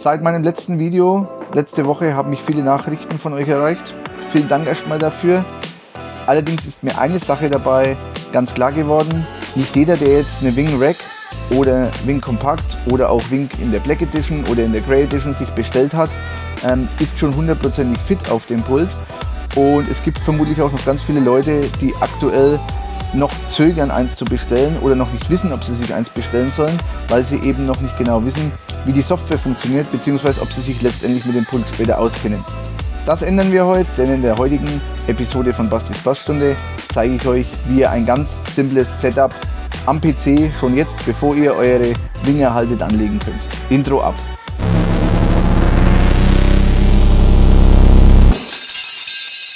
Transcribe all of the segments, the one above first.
Seit meinem letzten Video, letzte Woche, haben mich viele Nachrichten von euch erreicht. Vielen Dank erstmal dafür. Allerdings ist mir eine Sache dabei ganz klar geworden. Nicht jeder, der jetzt eine Wing Rack oder Wing Compact oder auch Wing in der Black Edition oder in der Grey Edition sich bestellt hat, ist schon hundertprozentig fit auf dem Pult. Und es gibt vermutlich auch noch ganz viele Leute, die aktuell noch zögern, eins zu bestellen oder noch nicht wissen, ob sie sich eins bestellen sollen, weil sie eben noch nicht genau wissen, wie die Software funktioniert, beziehungsweise ob sie sich letztendlich mit dem Pult später auskennen. Das ändern wir heute, denn in der heutigen Episode von Bastis Bassstunde zeige ich euch, wie ihr ein ganz simples Setup am PC schon jetzt, bevor ihr eure Wing erhaltet, anlegen könnt. Intro ab!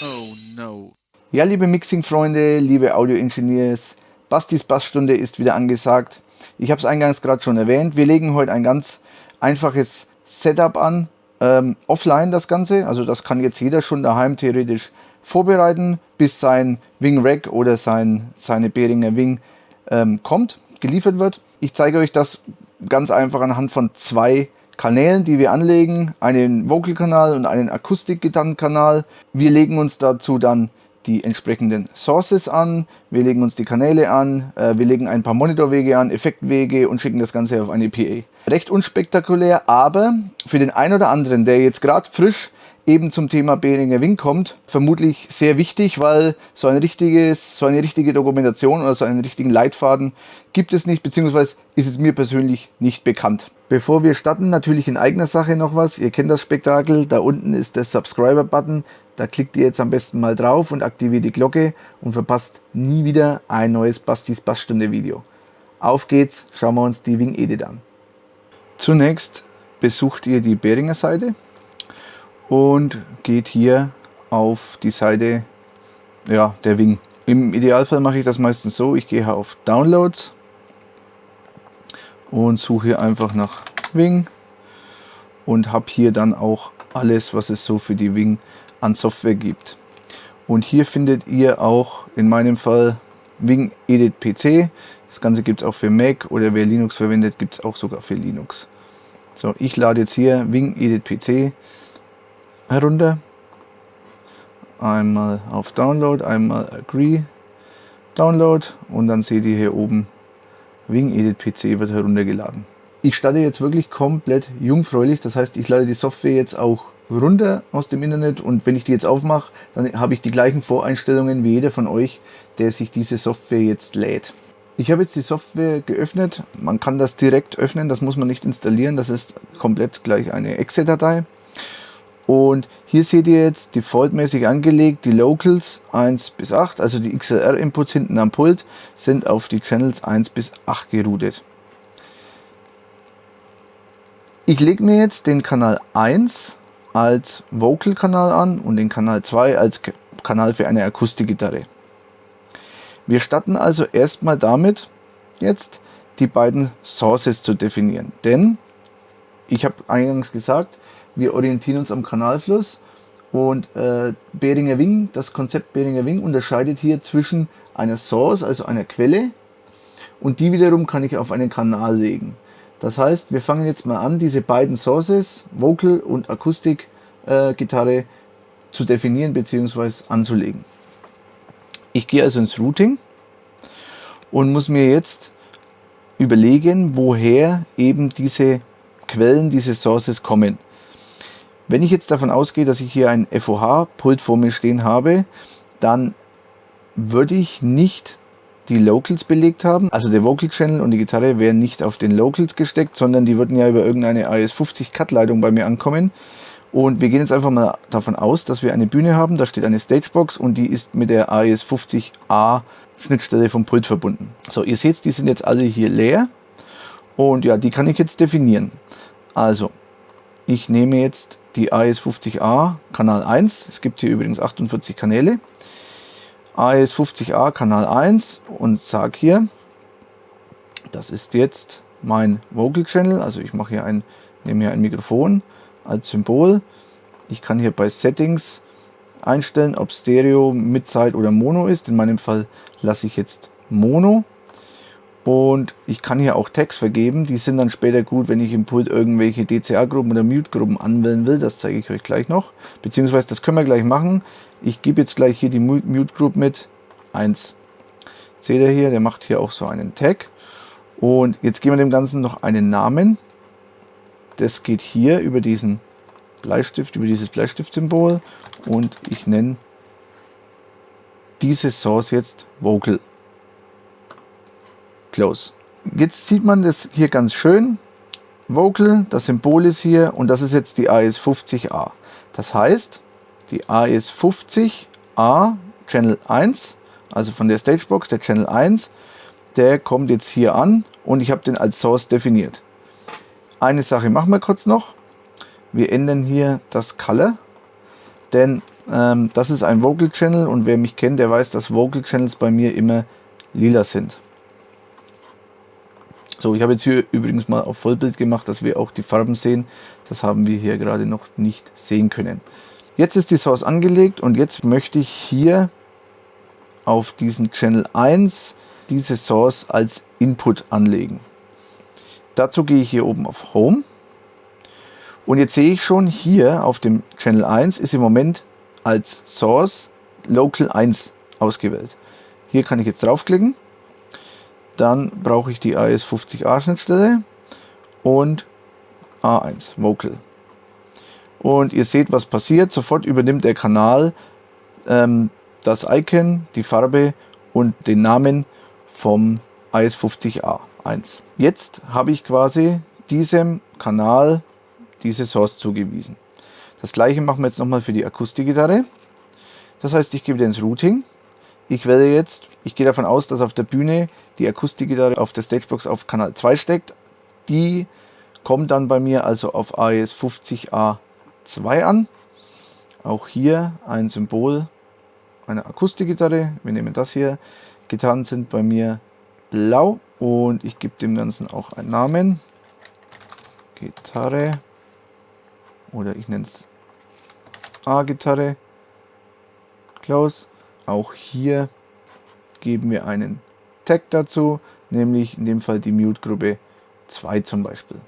Oh no! Ja, liebe Mixing-Freunde, liebe Audio-Engineers, Bastis Bassstunde ist wieder angesagt. Ich habe es eingangs gerade schon erwähnt, wir legen heute ein ganz einfaches Setup an, offline das Ganze, also das kann jetzt jeder schon daheim theoretisch vorbereiten, bis sein Wing Rack oder seine Behringer Wing geliefert wird. Ich zeige euch das ganz einfach anhand von zwei Kanälen, die wir anlegen, einen Vocal-Kanal und einen Akustik-Gitarren-Kanal. Wir legen uns dazu dann die entsprechenden Sources an, wir legen uns die Kanäle an, wir legen ein paar Monitorwege an, Effektwege und schicken das Ganze auf eine PA. Recht unspektakulär, aber für den einen oder anderen, der jetzt gerade frisch eben zum Thema Behringer Wing kommt, vermutlich sehr wichtig, weil so eine richtige Dokumentation oder so einen richtigen Leitfaden gibt es nicht, beziehungsweise ist es mir persönlich nicht bekannt. Bevor wir starten, natürlich in eigener Sache noch was. Ihr kennt das Spektakel, da unten ist der Subscriber-Button. Da klickt ihr jetzt am besten mal drauf und aktiviert die Glocke und verpasst nie wieder ein neues Bastis Bassstunde Video. Auf geht's, schauen wir uns die Wing Edit an. Zunächst besucht ihr die Behringer Seite und geht hier auf die Seite der Wing. Im Idealfall mache ich das meistens so, ich gehe auf Downloads und suche hier einfach nach Wing und habe hier dann auch alles, was es so für die Wing an Software gibt. Und hier findet ihr auch in meinem Fall Wing Edit PC. Das Ganze gibt es auch für Mac oder wer Linux verwendet, gibt es auch sogar für Linux. So, ich lade jetzt hier Wing Edit PC herunter. Einmal auf Download, einmal Agree, Download und dann seht ihr hier oben Wing Edit PC wird heruntergeladen. Ich starte jetzt wirklich komplett jungfräulich, das heißt, ich lade die Software jetzt auch runter aus dem Internet und wenn ich die jetzt aufmache, dann habe ich die gleichen Voreinstellungen wie jeder von euch, der sich diese Software jetzt lädt. Ich habe jetzt die Software geöffnet, man kann das direkt öffnen, das muss man nicht installieren, das ist komplett gleich eine Exe-Datei. Und hier seht ihr jetzt defaultmäßig angelegt, die Locals 1 bis 8, also die XLR-Inputs hinten am Pult, sind auf die Channels 1 bis 8 geroutet. Ich lege mir jetzt den Kanal 1 als Vocal-Kanal an und den Kanal 2 als Kanal für eine Akustikgitarre. Wir starten also erstmal damit, jetzt die beiden Sources zu definieren. Denn, ich habe eingangs gesagt, wir orientieren uns am Kanalfluss und Behringer Wing, das Konzept Behringer Wing unterscheidet hier zwischen einer Source, also einer Quelle, und die wiederum kann ich auf einen Kanal legen. Das heißt, wir fangen jetzt mal an, diese beiden Sources, Vocal und Akustik-Gitarre, zu definieren bzw. anzulegen. Ich gehe also ins Routing und muss mir jetzt überlegen, woher eben diese Quellen, diese Sources kommen. Wenn ich jetzt davon ausgehe, dass ich hier ein FOH-Pult vor mir stehen habe, dann würde ich nicht die Locals belegt haben, also der Vocal Channel und die Gitarre wären nicht auf den Locals gesteckt, sondern die würden ja über irgendeine AES50 Cut-Leitung bei mir ankommen. Und wir gehen jetzt einfach mal davon aus, dass wir eine Bühne haben, da steht eine Stagebox und die ist mit der AES50A Schnittstelle vom Pult verbunden. So, ihr seht, die sind jetzt alle hier leer und ja, die kann ich jetzt definieren. Also, ich nehme jetzt die AES50A Kanal 1, es gibt hier übrigens 48 Kanäle, AES50A Kanal 1 und sage hier, das ist jetzt mein Vocal Channel, also ich mache hier nehme hier ein Mikrofon als Symbol. Ich kann hier bei Settings einstellen, ob Stereo, Mid-Side oder Mono ist. In meinem Fall lasse ich jetzt Mono Und ich kann hier auch Tags vergeben, die sind dann später gut, wenn ich im Pult irgendwelche DCA-Gruppen oder Mute-Gruppen anwählen will. Das zeige ich euch gleich noch. Beziehungsweise das können wir gleich machen. Ich gebe jetzt gleich hier die Mute-Group mit 1. Seht ihr hier, der macht hier auch so einen Tag. Und jetzt geben wir dem Ganzen noch einen Namen. Das geht hier über diesen Bleistift, über dieses Bleistiftsymbol. Und ich nenne diese Source jetzt Vocal. Close. Jetzt sieht man das hier ganz schön. Vocal, das Symbol ist hier und das ist jetzt die AES50A. Das heißt, die AES50A Channel 1, also von der Stagebox, der Channel 1, der kommt jetzt hier an und ich habe den als Source definiert. Eine Sache machen wir kurz noch. Wir ändern hier das Color, denn das ist ein Vocal Channel und wer mich kennt, der weiß, dass Vocal Channels bei mir immer lila sind. So, ich habe jetzt hier übrigens mal auf Vollbild gemacht, dass wir auch die Farben sehen. Das haben wir hier gerade noch nicht sehen können. Jetzt ist die Source angelegt und jetzt möchte ich hier auf diesen Channel 1 diese Source als Input anlegen. Dazu gehe ich hier oben auf Home und jetzt sehe ich schon hier auf dem Channel 1 ist im Moment als Source Local 1 ausgewählt. Hier kann ich jetzt draufklicken. Dann brauche ich die AES50A Schnittstelle und A1 Vocal. Und ihr seht, was passiert. Sofort übernimmt der Kanal das Icon, die Farbe und den Namen vom AES50A1. Jetzt habe ich quasi diesem Kanal diese Source zugewiesen. Das gleiche machen wir jetzt nochmal für die Akustikgitarre. Das heißt, ich gebe den ins Routing. Ich wähle jetzt, ich gehe davon aus, dass auf der Bühne die Akustikgitarre auf der Stagebox auf Kanal 2 steckt. Die kommt dann bei mir also auf AES50A2 an. Auch hier ein Symbol einer Akustikgitarre. Wir nehmen das hier. Gitarren sind bei mir blau und ich gebe dem Ganzen auch einen Namen. Gitarre oder ich nenne es A-Gitarre. Close. Auch hier geben wir einen Tag dazu, nämlich in dem Fall die Mute-Gruppe 2 zum Beispiel.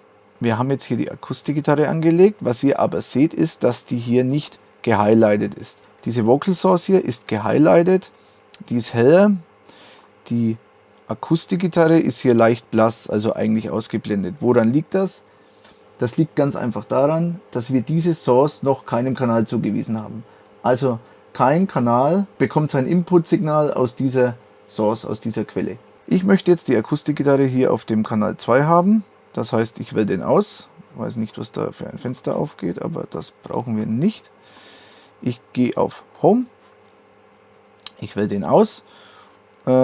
Wir haben jetzt hier die Akustikgitarre angelegt. Was ihr aber seht, ist, dass die hier nicht gehighlightet ist. Diese Vocal Source hier ist gehighlightet, die ist heller. Die Akustikgitarre ist hier leicht blass, also eigentlich ausgeblendet. Woran liegt das? Das liegt ganz einfach daran, dass wir diese Source noch keinem Kanal zugewiesen haben. Also kein Kanal bekommt sein Input-Signal aus dieser Source, aus dieser Quelle. Ich möchte jetzt die Akustikgitarre hier auf dem Kanal 2 haben. Das heißt, ich wähle den aus. Ich weiß nicht, was da für ein Fenster aufgeht, aber das brauchen wir nicht. Ich gehe auf Home. Ich wähle den aus.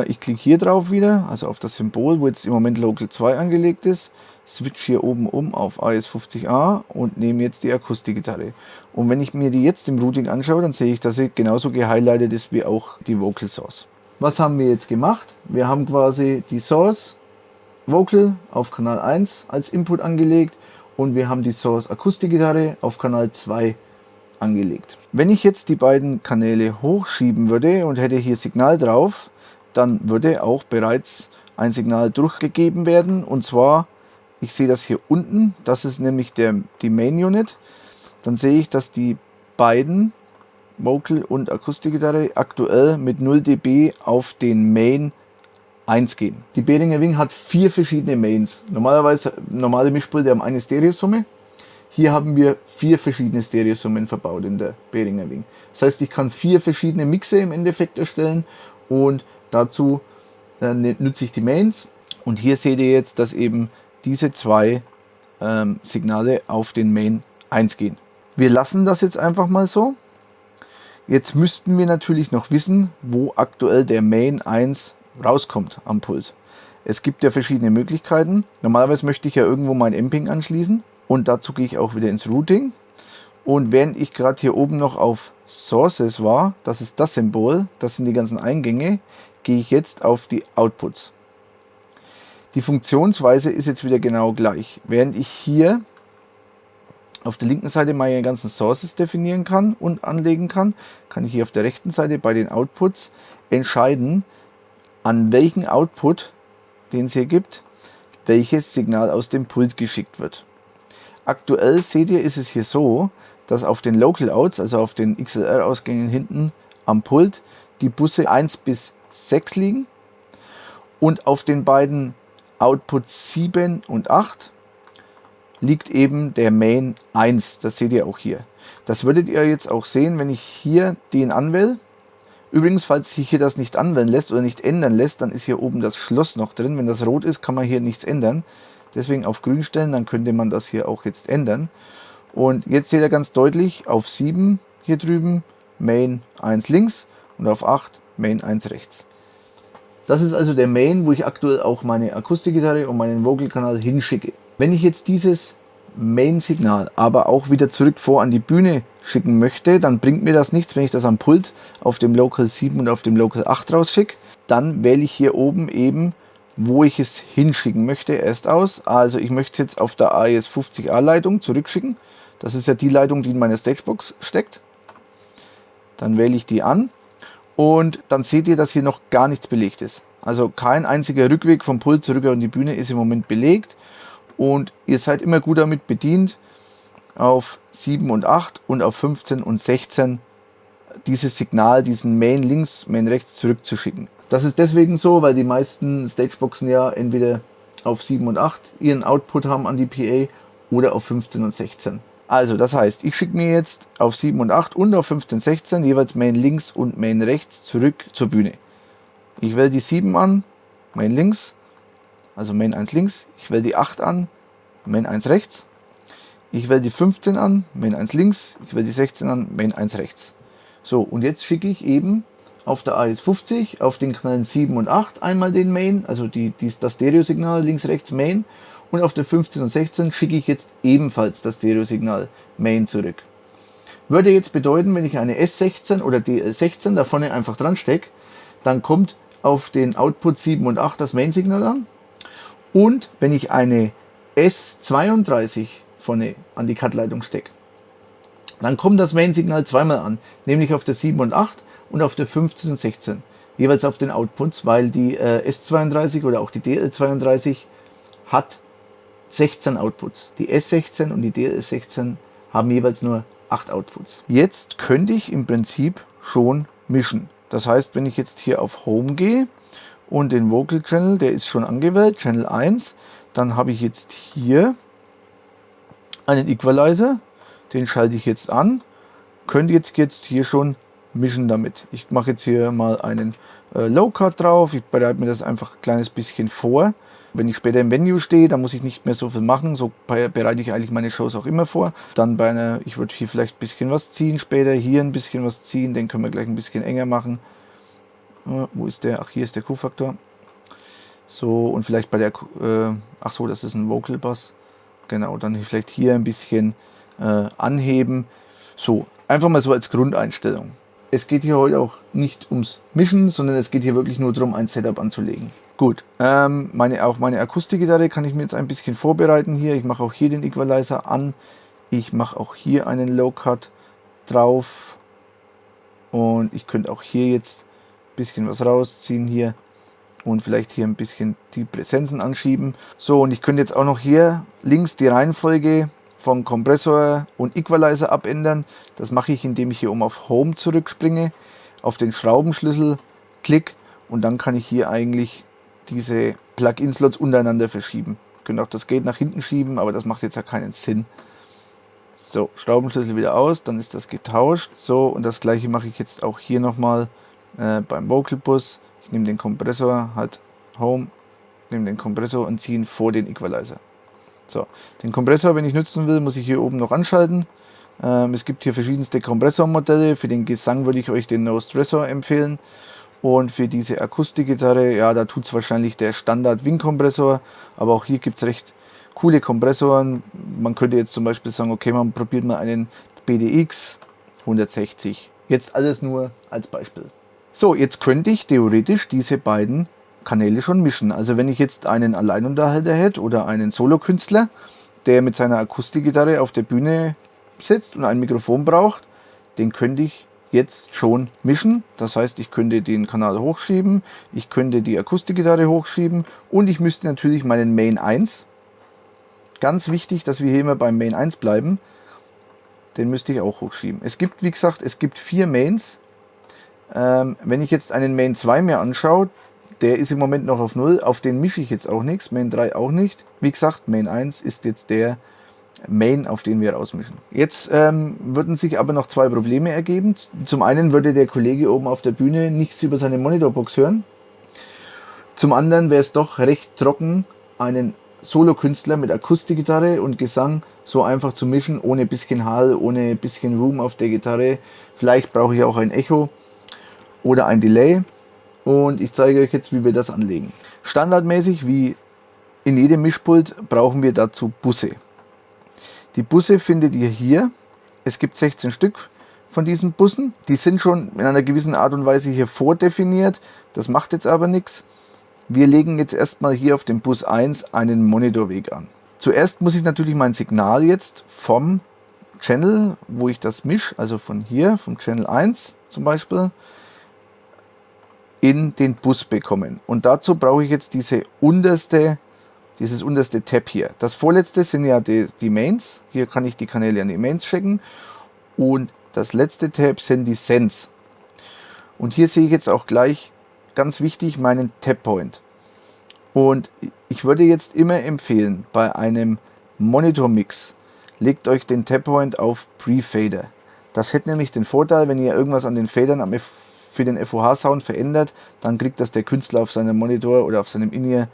Ich klicke hier drauf wieder, also auf das Symbol, wo jetzt im Moment Local 2 angelegt ist. Switch hier oben um auf AES50A und nehme jetzt die Akustikgitarre. Und wenn ich mir die jetzt im Routing anschaue, dann sehe ich, dass sie genauso gehighlightet ist wie auch die Vocal Source. Was haben wir jetzt gemacht? Wir haben quasi die Source Vocal auf Kanal 1 als Input angelegt und wir haben die Source Akustikgitarre auf Kanal 2 angelegt. Wenn ich jetzt die beiden Kanäle hochschieben würde und hätte hier Signal drauf, dann würde auch bereits ein Signal durchgegeben werden. Und zwar, ich sehe das hier unten, das ist nämlich die Main Unit. Dann sehe ich, dass die beiden, Vocal und Akustikgitarre, aktuell mit 0 dB auf den Main 1 gehen. Die Behringer Wing hat 4 verschiedene Mains. Normalerweise, normale Mischpulte haben eine Stereosumme. Hier haben wir 4 verschiedene Stereosummen verbaut in der Behringer Wing. Das heißt, ich kann 4 verschiedene Mixe im Endeffekt erstellen und dazu nütze ich die Mains. Und hier seht ihr jetzt, dass eben diese 2 Signale auf den Main 1 gehen. Wir lassen das jetzt einfach mal so. Jetzt müssten wir natürlich noch wissen, wo aktuell der Main 1 rauskommt am Pult. Es gibt ja verschiedene Möglichkeiten. Normalerweise möchte ich ja irgendwo mein Amping anschließen. Und dazu gehe ich auch wieder ins Routing. Und während ich gerade hier oben noch auf Sources war, das ist das Symbol, das sind die ganzen Eingänge, gehe ich jetzt auf die Outputs. Die Funktionsweise ist jetzt wieder genau gleich. Während ich hier auf der linken Seite meine ganzen Sources definieren kann und anlegen kann, kann ich hier auf der rechten Seite bei den Outputs entscheiden, an welchen Output den es hier gibt, welches Signal aus dem Pult geschickt wird. Aktuell seht ihr, ist es hier so, dass auf den Local Outs, also auf den XLR-Ausgängen hinten am Pult, die Busse 1 bis 6 liegen und auf den beiden Outputs 7 und 8 liegt eben der Main 1. Das seht ihr auch hier. Das würdet ihr jetzt auch sehen, wenn ich hier den anwähle. Übrigens, falls sich hier das nicht anwählen lässt oder nicht ändern lässt, dann ist hier oben das Schloss noch drin. Wenn das rot ist, kann man hier nichts ändern. Deswegen auf grün stellen, dann könnte man das hier auch jetzt ändern. Und jetzt seht ihr ganz deutlich, auf 7 hier drüben Main 1 links und auf 8 Main 1 rechts. Das ist also der Main, wo ich aktuell auch meine Akustikgitarre und meinen Vocal-Kanal hinschicke. Wenn ich jetzt dieses Main-Signal aber auch wieder zurück vor an die Bühne schicken möchte, dann bringt mir das nichts, wenn ich das am Pult auf dem Local 7 und auf dem Local 8 rausschicke. Dann wähle ich hier oben eben, wo ich es hinschicken möchte, erst aus. Also ich möchte es jetzt auf der AES50A Leitung zurückschicken. Das ist ja die Leitung, die in meiner Stagebox steckt. Dann wähle ich die an und dann seht ihr, dass hier noch gar nichts belegt ist. Also kein einziger Rückweg vom Pult zurück an die Bühne ist im Moment belegt. Und ihr seid immer gut damit bedient, auf 7 und 8 und auf 15 und 16 dieses Signal, diesen Main links, Main rechts zurückzuschicken. Das ist deswegen so, weil die meisten Stageboxen ja entweder auf 7 und 8 ihren Output haben an die PA oder auf 15 und 16. Also das heißt, ich schicke mir jetzt auf 7 und 8 und auf 15 und 16 jeweils Main links und Main rechts zurück zur Bühne. Ich wähle die 7 an, Main links, also Main 1 links. Ich wähle die 8 an, Main 1 rechts. Ich wähle die 15 an, Main 1 links. Ich wähle die 16 an, Main 1 rechts. So, und jetzt schicke ich eben auf der AES50 auf den Kanälen 7 und 8 einmal den Main, also das Stereo-Signal links, rechts, Main. Und auf der 15 und 16 schicke ich jetzt ebenfalls das Stereo-Signal Main zurück. Würde jetzt bedeuten, wenn ich eine S16 oder DL16 da vorne einfach dran stecke, dann kommt auf den Output 7 und 8 das Main-Signal an. Und wenn ich eine S32 vorne an die Cut-Leitung stecke, dann kommt das Main-Signal zweimal an, nämlich auf der 7 und 8 und auf der 15 und 16. Jeweils auf den Outputs, weil die S32 oder auch die DL32 hat 16 Outputs. Die S16 und die DL16 haben jeweils nur 8 Outputs. Jetzt könnte ich im Prinzip schon mischen. Das heißt, wenn ich jetzt hier auf Home gehe und den Vocal Channel, der ist schon angewählt, Channel 1, dann habe ich jetzt hier einen Equalizer, den schalte ich jetzt an, könnte jetzt hier schon mischen damit. Ich mache jetzt hier mal einen Low Cut drauf, ich bereite mir das einfach ein kleines bisschen vor. Wenn ich später im Venue stehe, dann muss ich nicht mehr so viel machen, so bereite ich eigentlich meine Shows auch immer vor. Dann ich würde hier vielleicht ein bisschen was ziehen später, hier ein bisschen was ziehen, den können wir gleich ein bisschen enger machen. Wo ist der? Ach, hier ist der Q-Faktor. So, und vielleicht bei der, ach so, das ist ein Vocal Bass. Genau, dann vielleicht hier ein bisschen anheben. So, einfach mal so als Grundeinstellung. Es geht hier heute auch nicht ums Mischen, sondern es geht hier wirklich nur darum, ein Setup anzulegen. Gut, auch meine Akustikgitarre kann ich mir jetzt ein bisschen vorbereiten hier. Ich mache auch hier den Equalizer an. Ich mache auch hier einen Low Cut drauf. Und ich könnte auch hier jetzt ein bisschen was rausziehen hier. Und vielleicht hier ein bisschen die Präsenzen anschieben. So, und ich könnte jetzt auch noch hier links die Reihenfolge von Kompressor und Equalizer abändern. Das mache ich, indem ich hier oben auf Home zurückspringe, auf den Schraubenschlüssel klick und dann kann ich hier eigentlich diese Plug-in-Slots untereinander verschieben. Ich könnte auch das Gate nach hinten schieben, aber das macht jetzt ja keinen Sinn. So, Schraubenschlüssel wieder aus, dann ist das getauscht. So, und das gleiche mache ich jetzt auch hier nochmal beim Vocal Bus. Ich nehme den Kompressor, halt Home, nehme den Kompressor und ziehe ihn vor den Equalizer. So, den Kompressor, wenn ich nutzen will, muss ich hier oben noch anschalten. Es gibt hier verschiedenste Kompressormodelle. Für den Gesang würde ich euch den No Stressor empfehlen. Und für diese Akustikgitarre, ja, da tut es wahrscheinlich der Standard Wing-Kompressor. Aber auch hier gibt es recht coole Kompressoren. Man könnte jetzt zum Beispiel sagen, okay, man probiert mal einen BDX 160. Jetzt alles nur als Beispiel. So, jetzt könnte ich theoretisch diese beiden Kanäle schon mischen. Also wenn ich jetzt einen Alleinunterhalter hätte oder einen Solokünstler, der mit seiner Akustikgitarre auf der Bühne sitzt und ein Mikrofon braucht, den könnte ich jetzt schon mischen. Das heißt, ich könnte den Kanal hochschieben, ich könnte die Akustikgitarre hochschieben und ich müsste natürlich meinen Main 1, ganz wichtig, dass wir hier immer beim Main 1 bleiben, den müsste ich auch hochschieben. Es gibt, wie gesagt, es gibt 4 Mains. Wenn ich jetzt einen Main 2 mir anschaue, der ist im Moment noch auf 0, auf den mische ich jetzt auch nichts, Main 3 auch nicht. Wie gesagt, Main 1 ist jetzt der Main, auf den wir rausmischen. Jetzt würden sich aber noch 2 Probleme ergeben. Zum einen würde der Kollege oben auf der Bühne nichts über seine Monitorbox hören. Zum anderen wäre es doch recht trocken, einen Solokünstler mit Akustikgitarre und Gesang so einfach zu mischen, ohne bisschen Hall, ohne bisschen Room auf der Gitarre. Vielleicht brauche ich auch ein Echo oder ein Delay. Und ich zeige euch jetzt, wie wir das anlegen. Standardmäßig, wie in jedem Mischpult, brauchen wir dazu Busse. Die Busse findet ihr hier. Es gibt 16 Stück von diesen Bussen. Die sind schon in einer gewissen Art und Weise hier vordefiniert. Das macht jetzt aber nichts. Wir legen jetzt erstmal hier auf dem Bus 1 einen Monitorweg an. Zuerst muss ich natürlich mein Signal jetzt vom Channel, wo ich das mische, also von hier, vom Channel 1 zum Beispiel, in den Bus bekommen. Und dazu brauche ich jetzt dieses unterste Tab hier. Das vorletzte sind ja die Mains. Hier kann ich die Kanäle an die Mains checken. Und das letzte Tab sind die Sends. Und hier sehe ich jetzt auch gleich, ganz wichtig, meinen Tap Point. Und ich würde jetzt immer empfehlen, bei einem Monitor-Mix, legt euch den Tap Point auf Pre-Fader. Das hätte nämlich den Vorteil, wenn ihr irgendwas an den Fadern für den FOH-Sound verändert, dann kriegt das der Künstler auf seinem Monitor oder auf seinem In-Ear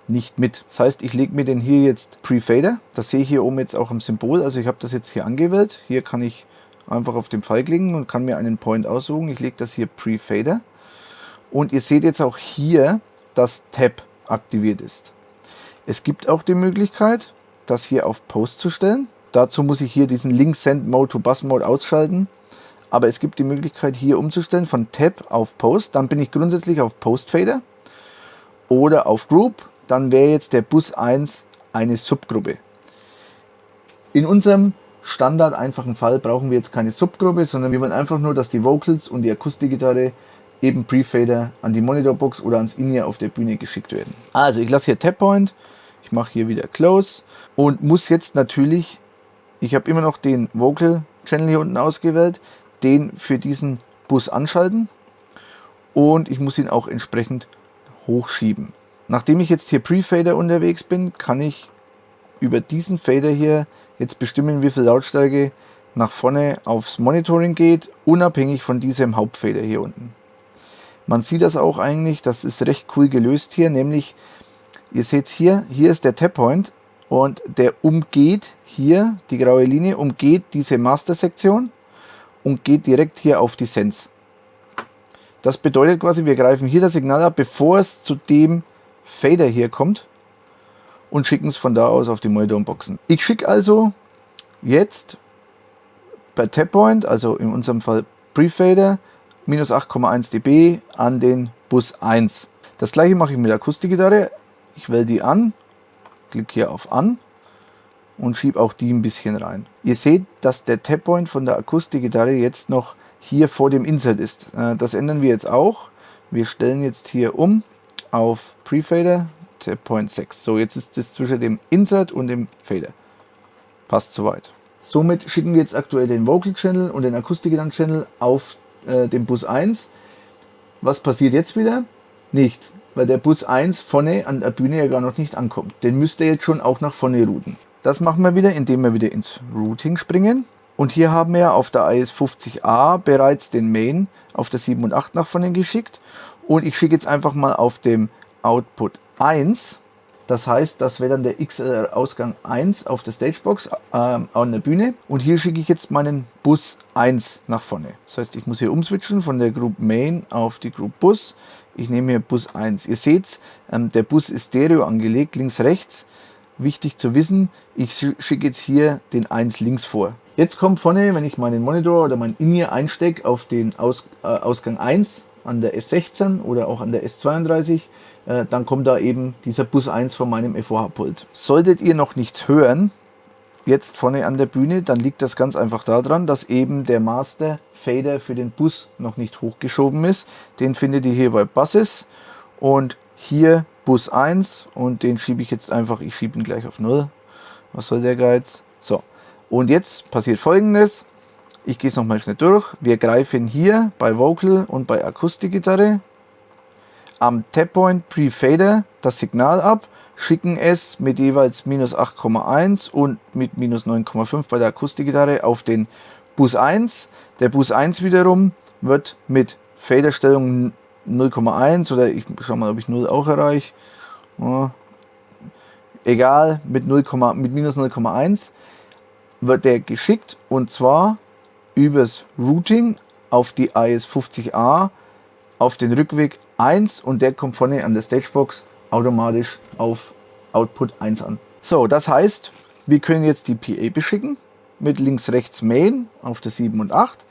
nicht mit. Das heißt, ich lege mir den hier jetzt Pre-Fader. Das sehe ich hier oben jetzt auch im Symbol. Also ich habe das jetzt hier angewählt. Hier kann ich einfach auf den Pfeil klicken und kann mir einen Point aussuchen. Ich lege das hier Pre-Fader. Und ihr seht jetzt auch hier, dass Tab aktiviert ist. Es gibt auch die Möglichkeit, das hier auf Post zu stellen. Dazu muss ich hier diesen Link Send Mode to Bus Mode ausschalten. Aber es gibt die Möglichkeit hier umzustellen von Tab auf Post. Dann bin ich grundsätzlich auf Post Fader oder auf Group. Dann wäre jetzt der Bus 1 eine Subgruppe. In unserem Standard einfachen Fall brauchen wir jetzt keine Subgruppe, sondern wir wollen einfach nur, dass die Vocals und die Akustikgitarre eben Pre-Fader an die Monitorbox oder ans In-Ear auf der Bühne geschickt werden. Also ich lasse hier Tap Point, ich mache hier wieder Close und muss jetzt natürlich, ich habe immer noch den Vocal Channel hier unten ausgewählt, den für diesen Bus anschalten und ich muss ihn auch entsprechend hochschieben. Nachdem ich jetzt hier Pre-Fader unterwegs bin, kann ich über diesen Fader hier jetzt bestimmen, wie viel Lautstärke nach vorne aufs Monitoring geht, unabhängig von diesem Hauptfader hier unten. Man sieht das auch eigentlich, das ist recht cool gelöst hier, nämlich, ihr seht hier ist der Tap Point und der umgeht hier, die graue Linie, umgeht diese Master-Sektion und geht direkt hier auf die Sends. Das bedeutet quasi, wir greifen hier das Signal ab, bevor es zu dem Fader hier kommt und schicken es von da aus auf die Monitorboxen. Ich schicke also jetzt per Tap Point, also in unserem Fall Pre-Fader, minus 8,1 dB an den Bus 1. Das gleiche mache ich mit der Akustikgitarre. Ich wähle die an, klicke hier auf An und schiebe auch die ein bisschen rein. Ihr seht, dass der Tap Point von der Akustikgitarre jetzt noch hier vor dem Insert ist. Das ändern wir jetzt auch. Wir stellen jetzt hier um auf Pre-Fader, Tap Point 6. So, jetzt ist es zwischen dem Insert und dem Fader. Passt soweit. Somit schicken wir jetzt aktuell den Vocal Channel und den Akustikgitarren Channel auf den Bus 1. Was passiert jetzt wieder? Nichts, weil der Bus 1 vorne an der Bühne ja gar noch nicht ankommt. Den müsst ihr jetzt schon auch nach vorne routen. Das machen wir wieder, indem wir wieder ins Routing springen. Und hier haben wir auf der IS50A bereits den Main auf der 7 und 8 nach vorne geschickt. Und ich schicke jetzt einfach mal auf dem Output 1. Das heißt, das wäre dann der XLR-Ausgang 1 auf der Stagebox an der Bühne. Und hier schicke ich jetzt meinen Bus 1 nach vorne. Das heißt, ich muss hier umswitchen von der Group Main auf die Group Bus. Ich nehme hier Bus 1. Ihr seht, der Bus ist stereo angelegt, links, rechts. Wichtig zu wissen, ich schicke jetzt hier den 1 links vor. Jetzt kommt vorne, wenn ich meinen Monitor oder mein In-Ear einstecke, auf den Ausgang 1 an der S16 oder auch an der S32, dann kommt da eben dieser Bus 1 von meinem FOH-Pult. Solltet ihr noch nichts hören, jetzt vorne an der Bühne, dann liegt das ganz einfach daran, dass eben der Master Fader für den Bus noch nicht hochgeschoben ist. Den findet ihr hier bei Buses und hier Bus 1 und den schiebe ich jetzt einfach, ich schiebe ihn gleich auf 0. Was soll der Geiz? So, und jetzt passiert Folgendes. Ich gehe es nochmal schnell durch. Wir greifen hier bei Vocal und bei Akustikgitarre am Tappoint Pre-Fader das Signal ab, schicken es mit jeweils minus 8,1 und mit minus 9,5 bei der Akustikgitarre auf den Bus 1. Der Bus 1 wiederum wird mit Faderstellung 0,1 oder ich schau mal, ob ich 0 auch erreiche. Ja. Egal, mit minus 0,1 wird der geschickt und zwar übers Routing auf die AS50A auf den Rückweg 1 und der kommt vorne an der Stagebox automatisch auf Output 1 an. So, das heißt, wir können jetzt die PA beschicken mit links-rechts Main auf der 7 und 8.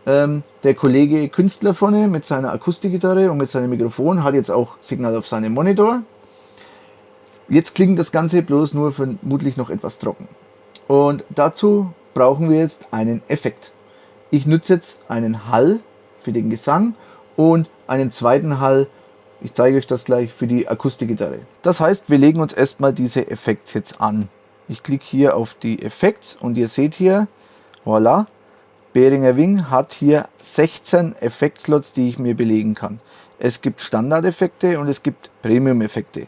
Der Kollege Künstler vorne mit seiner Akustikgitarre und mit seinem Mikrofon hat jetzt auch Signal auf seinem Monitor. Jetzt klingt das Ganze bloß nur vermutlich noch etwas trocken. Und dazu brauchen wir jetzt einen Effekt. Ich nutze jetzt einen Hall für den Gesang und einen zweiten Hall, ich zeige euch das gleich, für die Akustikgitarre. Das heißt, wir legen uns erstmal diese Effekte jetzt an. Ich klicke hier auf die Effekte und ihr seht hier, voilà, Behringer Wing hat hier 16 Effektslots, die ich mir belegen kann. Es gibt Standardeffekte und es gibt Premium-Effekte.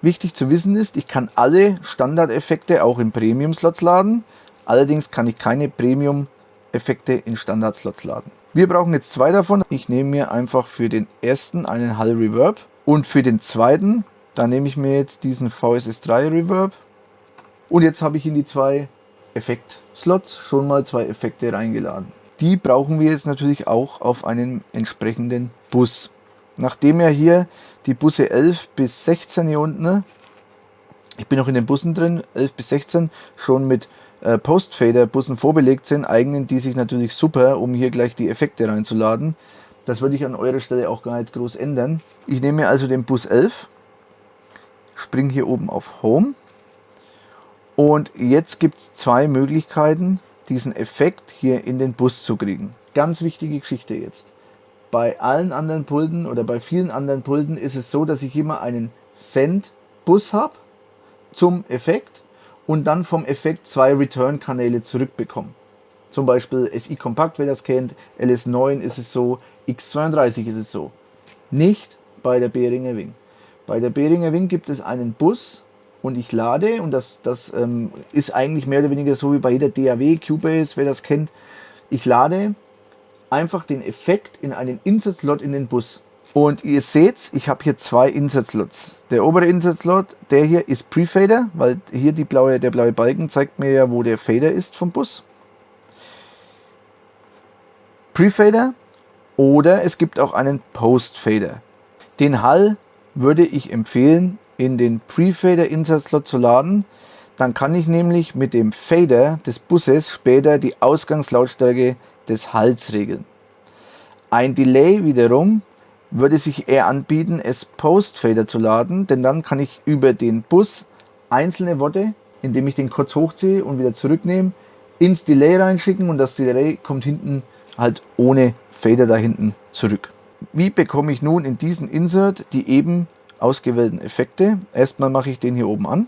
Wichtig zu wissen ist, ich kann alle Standardeffekte auch in Premium-Slots laden, allerdings kann ich keine Premium-Effekte in Standard-Slots laden. Wir brauchen jetzt zwei davon. Ich nehme mir einfach für den ersten einen Hall Reverb und für den zweiten, da nehme ich mir jetzt diesen VSS3 Reverb und jetzt habe ich in die zwei Effekt-Slots schon mal zwei Effekte reingeladen. Die brauchen wir jetzt natürlich auch auf einen entsprechenden Bus. Nachdem ja hier die Busse 11 bis 16 hier unten, ich bin noch in den Bussen drin, 11 bis 16 schon mit Post-Fader-Bussen vorbelegt sind, eignen die sich natürlich super, um hier gleich die Effekte reinzuladen. Das würde ich an eurer Stelle auch gar nicht groß ändern. Ich nehme mir also den Bus 11, springe hier oben auf Home und jetzt gibt es zwei Möglichkeiten, diesen Effekt hier in den Bus zu kriegen. Ganz wichtige Geschichte jetzt. Bei allen anderen Pulten oder bei vielen anderen Pulten ist es so, dass ich immer einen Send-Bus habe zum Effekt und dann vom Effekt zwei Return-Kanäle zurückbekomme. Zum Beispiel SI Kompakt, wer das kennt, LS9 ist es so, X32 ist es so. Nicht bei der Behringer Wing. Bei der Behringer Wing gibt es einen Bus und ich lade, und das ist eigentlich mehr oder weniger so wie bei jeder DAW, Cubase, wer das kennt, ich lade einfach den Effekt in einen Insert-Slot in den Bus. Und ihr seht, ich habe hier zwei Insert-Slots. Der obere Insert-Slot, der hier ist Pre-Fader, weil hier der blaue Balken zeigt mir ja, wo der Fader ist vom Bus. Pre-Fader oder es gibt auch einen Post-Fader. Den Hall würde ich empfehlen, in den Pre-Fader Insert-Slot zu laden. Dann kann ich nämlich mit dem Fader des Busses später die Ausgangslautstärke des Halls regeln. Ein Delay wiederum würde sich eher anbieten, es Post-Fader zu laden, denn dann kann ich über den Bus einzelne Worte, indem ich den kurz hochziehe und wieder zurücknehme, ins Delay reinschicken und das Delay kommt hinten halt ohne Fader da hinten zurück. Wie bekomme ich nun in diesen Insert die eben ausgewählten Effekte? Erstmal mache ich den hier oben an.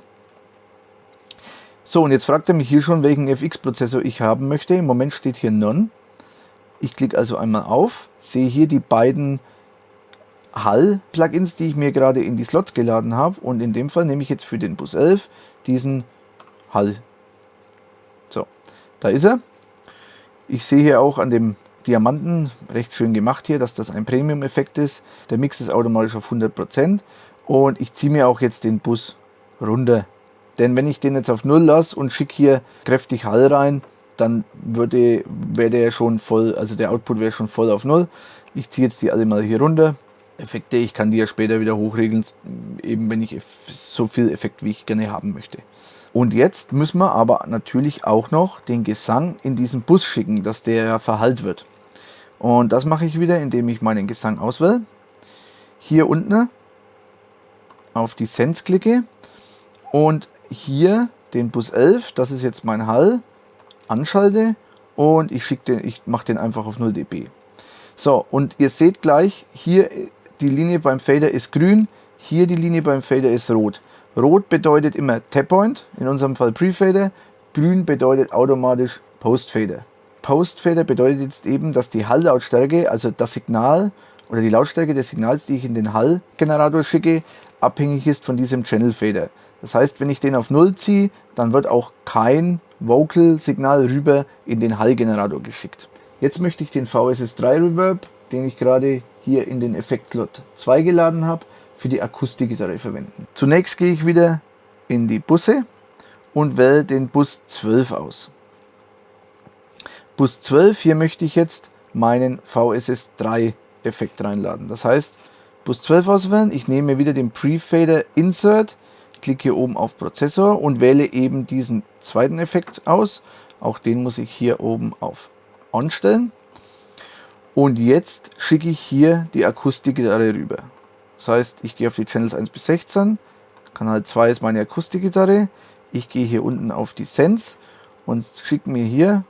So, und jetzt fragt er mich hier schon, welchen FX-Prozessor ich haben möchte. Im Moment steht hier None. Ich klicke also einmal auf, sehe hier die beiden Hall-Plugins, die ich mir gerade in die Slots geladen habe. Und in dem Fall nehme ich jetzt für den Bus 11 diesen Hall. So, da ist er. Ich sehe hier auch an dem Diamanten, recht schön gemacht hier, dass das ein Premium-Effekt ist. Der Mix ist automatisch auf 100% und ich ziehe mir auch jetzt den Bus runter. Denn wenn ich den jetzt auf 0 lasse und schicke hier kräftig Hall rein, dann wäre der schon voll, also der Output wäre schon voll auf 0. Ich ziehe jetzt die alle mal hier runter. Effekte, ich kann die ja später wieder hochregeln, eben wenn ich so viel Effekt wie ich gerne haben möchte. Und jetzt müssen wir aber natürlich auch noch den Gesang in diesen Bus schicken, dass der verhallt wird. Und das mache ich wieder, indem ich meinen Gesang auswähle. Hier unten auf die Sends klicke und hier den Bus 11, das ist jetzt mein Hall, anschalte und ich mache den einfach auf 0 dB. So, und ihr seht gleich, hier die Linie beim Fader ist grün, hier die Linie beim Fader ist rot. Rot bedeutet immer Tap-Point, in unserem Fall Pre-Fader, grün bedeutet automatisch Post-Fader. Post-Fader bedeutet jetzt eben, dass die Halllautstärke, also das Signal oder die Lautstärke des Signals, die ich in den Hallgenerator schicke, abhängig ist von diesem Channel Fader. Das heißt, wenn ich den auf 0 ziehe, dann wird auch kein Vocal-Signal rüber in den Hallgenerator geschickt. Jetzt möchte ich den VSS3 Reverb, den ich gerade hier in den Effekt-Slot 2 geladen habe, für die Akustikgitarre verwenden. Zunächst gehe ich wieder in die Busse und wähle den Bus 12 aus. Bus 12, hier möchte ich jetzt meinen VSS3 Effekt reinladen. Das heißt, Bus 12 auswählen, ich nehme wieder den Pre-Fader Insert, klicke hier oben auf Prozessor und wähle eben diesen zweiten Effekt aus. Auch den muss ich hier oben auf On stellen. Und jetzt schicke ich hier die Akustikgitarre rüber. Das heißt, ich gehe auf die Channels 1 bis 16, Kanal 2 ist meine Akustikgitarre, ich gehe hier unten auf die Sens und schicke mir hier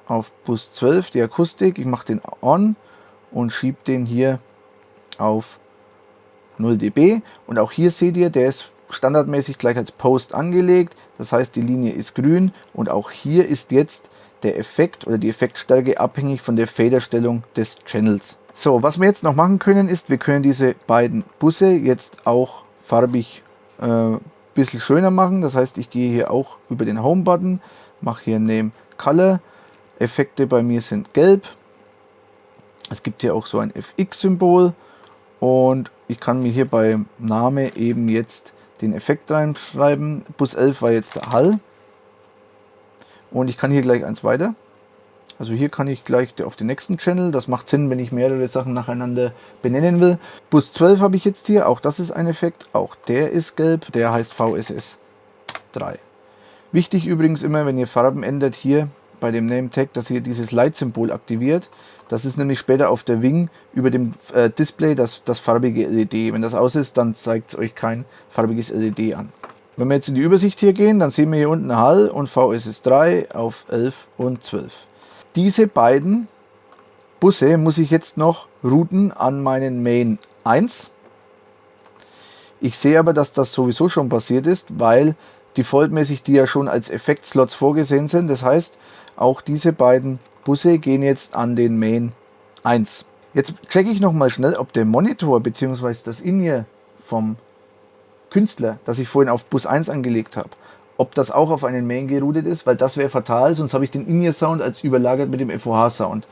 auf Bus 12 die Akustik, ich mache den On und schiebe den hier auf 0 dB und auch hier seht ihr, der ist standardmäßig gleich als Post angelegt, das heißt die Linie ist grün und auch hier ist jetzt der Effekt oder die Effektstärke abhängig von der Faderstellung des Channels. So, was wir jetzt noch machen können ist, wir können diese beiden Busse jetzt auch farbig ein bisschen schöner machen, das heißt ich gehe hier auch über den Home Button, mache hier Name Color, Effekte bei mir sind gelb, es gibt hier auch so ein FX-Symbol und ich kann mir hier beim Name eben jetzt den Effekt reinschreiben. Bus 11 war jetzt der Hall und ich kann hier gleich eins weiter. Also hier kann ich gleich auf den nächsten Channel, das macht Sinn, wenn ich mehrere Sachen nacheinander benennen will. Bus 12 habe ich jetzt hier, auch das ist ein Effekt, auch der ist gelb, der heißt VSS 3. Wichtig übrigens immer, wenn ihr Farben ändert, hier bei dem Name Tag, dass ihr dieses Light-Symbol aktiviert. Das ist nämlich später auf der Wing über dem Display das farbige LED. Wenn das aus ist, dann zeigt es euch kein farbiges LED an. Wenn wir jetzt in die Übersicht hier gehen, dann sehen wir hier unten Hall und VSS 3 auf 11 und 12. Diese beiden Busse muss ich jetzt noch routen an meinen Main 1. Ich sehe aber, dass das sowieso schon passiert ist, weil defaultmäßig die ja schon als Effektslots vorgesehen sind. Das heißt, auch diese beiden Busse gehen jetzt an den Main 1. Jetzt checke ich nochmal schnell, ob der Monitor bzw. das In-Ear vom Künstler, das ich vorhin auf Bus 1 angelegt habe, ob das auch auf einen Main geroutet ist, weil das wäre fatal, sonst habe ich den In-Ear-Sound als überlagert mit dem FOH-Sound.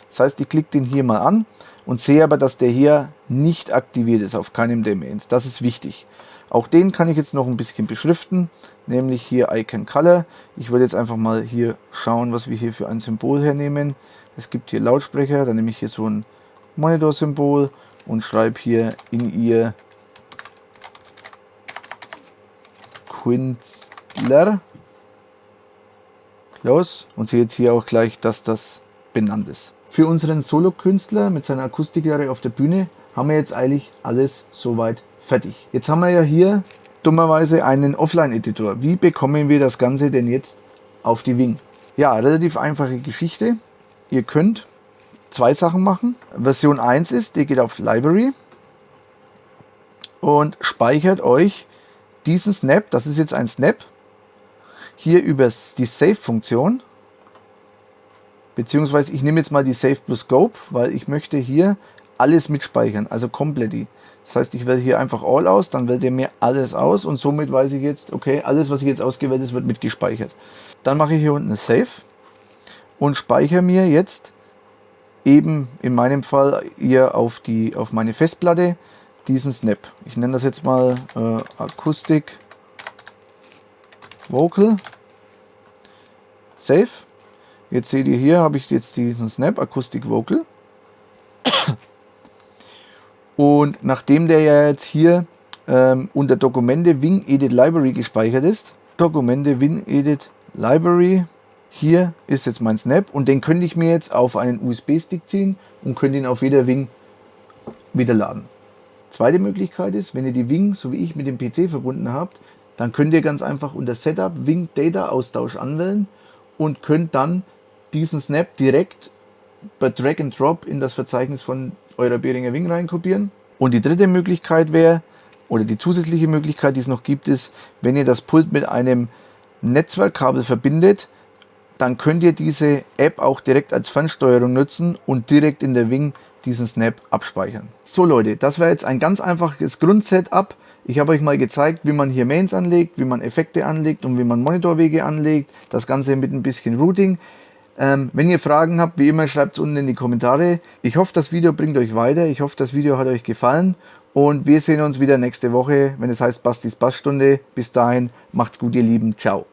Das heißt, ich klicke den hier mal an und sehe aber, dass der hier nicht aktiviert ist auf keinem der Mains. Das ist wichtig. Auch den kann ich jetzt noch ein bisschen beschriften, nämlich hier Icon Color. Ich würde jetzt einfach mal hier schauen, was wir hier für ein Symbol hernehmen. Es gibt hier Lautsprecher, dann nehme ich hier so ein Monitor-Symbol und schreibe hier In-Ear Künstler. Los. Und sehe jetzt hier auch gleich, dass das benannt ist. Für unseren Solo-Künstler mit seiner Akustikgitarre auf der Bühne haben wir jetzt eigentlich alles soweit fertig. Jetzt haben wir ja hier dummerweise einen Offline-Editor. Wie bekommen wir das Ganze denn jetzt auf die Wing? Ja, relativ einfache Geschichte. Ihr könnt zwei Sachen machen. Version 1 ist, ihr geht auf Library und speichert euch diesen Snap, das ist jetzt ein Snap, hier über die Save-Funktion, beziehungsweise ich nehme jetzt mal die Save plus Scope, weil ich möchte hier alles mitspeichern, also komplett. Das heißt, ich wähle hier einfach All aus, dann wählt er mir alles aus und somit weiß ich jetzt, okay, alles, was ich jetzt ausgewählt ist, wird mitgespeichert. Dann mache ich hier unten eine Save und speichere mir jetzt eben in meinem Fall hier auf meine Festplatte diesen Snap. Ich nenne das jetzt mal Akustik Vocal Save. Jetzt seht ihr hier, habe ich jetzt diesen Snap Akustik Vocal. Und nachdem der ja jetzt hier unter Dokumente Wing Edit Library gespeichert ist, Dokumente Wing Edit Library, hier ist jetzt mein Snap und den könnte ich mir jetzt auf einen USB-Stick ziehen und könnte ihn auf jeder Wing wieder laden. Zweite Möglichkeit ist, wenn ihr die Wing, so wie ich, mit dem PC verbunden habt, Dann könnt ihr ganz einfach unter Setup Wing Data Austausch anwählen und könnt dann diesen Snap direkt per Drag and Drop in das Verzeichnis von eurer Behringer Wing reinkopieren. Und die dritte Möglichkeit wäre, oder die zusätzliche Möglichkeit, die es noch gibt, ist, wenn ihr das Pult mit einem Netzwerkkabel verbindet, dann könnt ihr diese App auch direkt als Fernsteuerung nutzen und direkt in der Wing diesen Snap abspeichern. So Leute, das war jetzt ein ganz einfaches Grundsetup. Ich habe euch mal gezeigt, wie man hier Mains anlegt, wie man Effekte anlegt und wie man Monitorwege anlegt. Das Ganze mit ein bisschen Routing. Wenn ihr Fragen habt, wie immer, schreibt es unten in die Kommentare. Ich hoffe, das Video bringt euch weiter. Ich hoffe, das Video hat euch gefallen. Und wir sehen uns wieder nächste Woche, wenn es heißt Bastis Bassstunde. Bis dahin, macht's gut, ihr Lieben. Ciao.